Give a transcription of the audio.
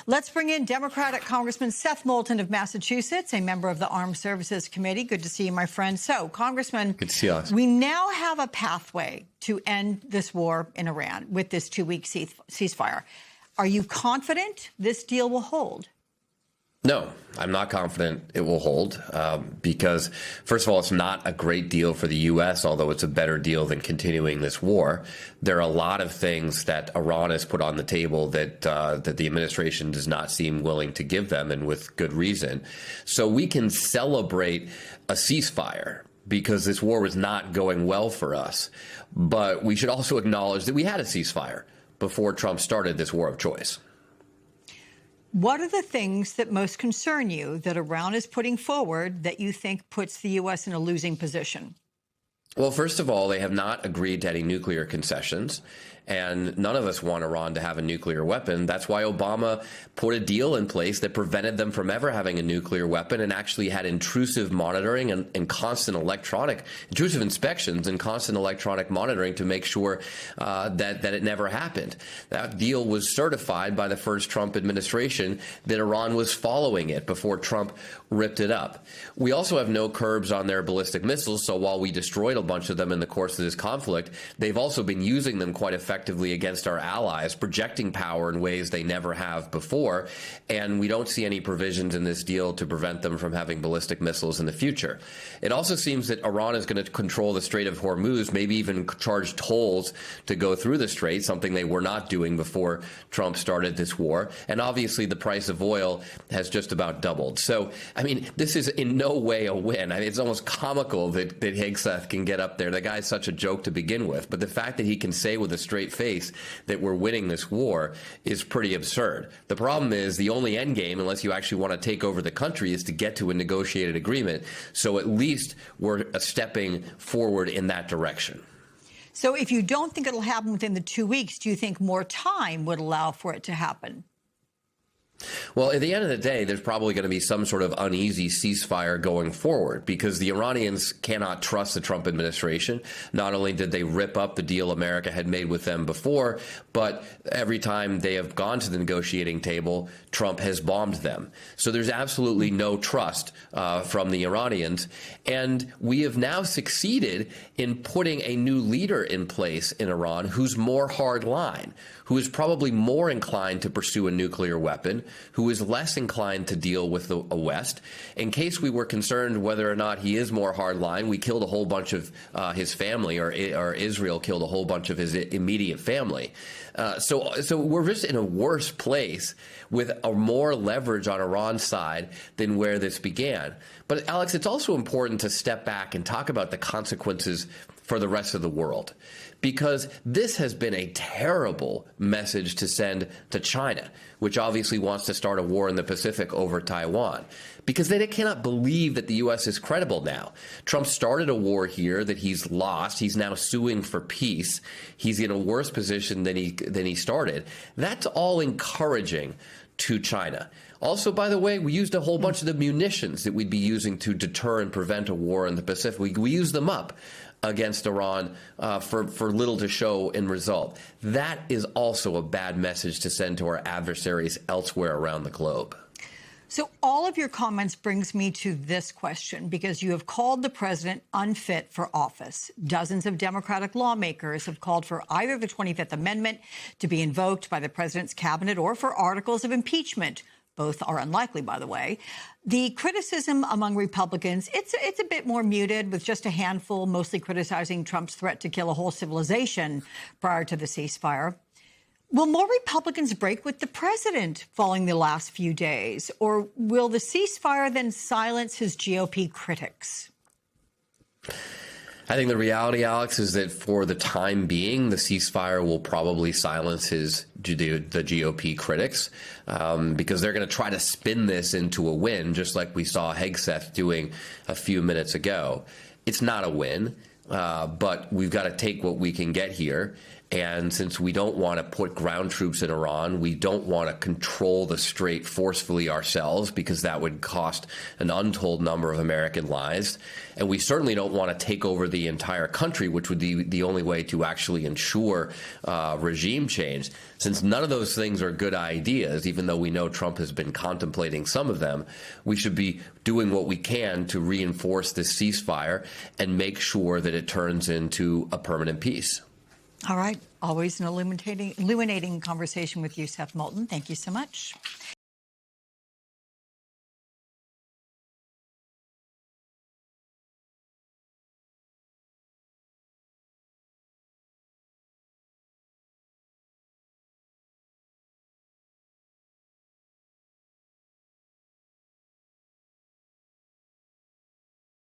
Let's bring in Democratic Congressman Seth Moulton of Massachusetts, a member of the Armed Services Committee. Good to see you, my friend. So, Congressman, good to see us. We now have a pathway to end this war in Iran with this 2-week ceasefire. Are you confident this deal will hold? No, I'm not confident it will hold because, first of all, it's not a great deal for the U.S., although it's a better deal than continuing this war. There are a lot of things that Iran has put on the table that that the administration does not seem willing to give them, and with good reason. So we can celebrate a ceasefire because this war was not going well for us. But we should also acknowledge that we had a ceasefire before Trump started this war of choice. What are the things that most concern you that Iran is putting forward that you think puts the U.S. in a losing position? Well, first of all, they have not agreed to any nuclear concessions, and none of us want Iran to have a nuclear weapon. That's why Obama put a deal in place that prevented them from ever having a nuclear weapon and actually had intrusive monitoring and constant intrusive inspections and constant electronic monitoring to make sure that it never happened. That deal was certified by the first Trump administration that Iran was following it before Trump ripped it up. We also have no curbs on their ballistic missiles, so while we destroyed a bunch of them in the course of this conflict, they've also been using them quite effectively against our allies, projecting power in ways they never have before, and we don't see any provisions in this deal to prevent them from having ballistic missiles in the future. It also seems that Iran is going to control the Strait of Hormuz, maybe even charge tolls to go through the strait, something they were not doing before Trump started this war, and obviously the price of oil has just about doubled. So, I mean, this is in no way a win. I mean, it's almost comical that Hegseth can get up there. The guy's such a joke to begin with. But the fact that he can say with a straight face that we're winning this war is pretty absurd. The problem is the only end game, unless you actually want to take over the country, is to get to a negotiated agreement. So at least we're stepping forward in that direction. So if you don't think it'll happen within the 2 weeks, do you think more time would allow for it to happen? Well, at the end of the day, there's probably going to be some sort of uneasy ceasefire going forward because the Iranians cannot trust the Trump administration. Not only did they rip up the deal America had made with them before, but every time they have gone to the negotiating table, Trump has bombed them. So there's absolutely no trust from the Iranians. And we have now succeeded in putting a new leader in place in Iran who's more hardline, who is probably more inclined to pursue a nuclear weapon, who is less inclined to deal with the West. In case we were concerned whether or not he is more hardline, we killed a whole bunch of his family, or Israel killed a whole bunch of his immediate family. So we're just in a worse place with a more leverage on Iran's side than where this began. But Alex, it's also important to step back and talk about the consequences for the rest of the world, because this has been a terrible message to send to China, which obviously wants to start a war in the Pacific over Taiwan, because they cannot believe that the U.S. is credible now. Trump started a war here that he's lost. He's now suing for peace. He's in a worse position than he started. That's all encouraging to China. Also, by the way, we used a whole bunch of the munitions that we'd be using to deter and prevent a war in the Pacific. We used them up against Iran for little to show in result. That is also a bad message to send to our adversaries elsewhere around the globe. So all of your comments brings me to this question, because you have called the president unfit for office. Dozens of Democratic lawmakers have called for either the 25th Amendment to be invoked by the president's cabinet or for articles of impeachment. Both are unlikely, by the way. The criticism among Republicans, it's a bit more muted, with just a handful mostly criticizing Trump's threat to kill a whole civilization prior to the ceasefire. Will more Republicans break with the president following the last few days, or will the ceasefire then silence his GOP critics? I think the reality, Alex, is that for the time being, the ceasefire will probably silence the GOP critics because they're going to try to spin this into a win, just like we saw Hegseth doing a few minutes ago. It's not a win, but we've got to take what we can get here. And since we don't want to put ground troops in Iran, we don't want to control the strait forcefully ourselves, because that would cost an untold number of American lives. And we certainly don't want to take over the entire country, which would be the only way to actually ensure regime change. Since none of those things are good ideas, even though we know Trump has been contemplating some of them, we should be doing what we can to reinforce this ceasefire and make sure that it turns into a permanent peace. All right. Always an illuminating conversation with you, Seth Moulton. Thank you so much.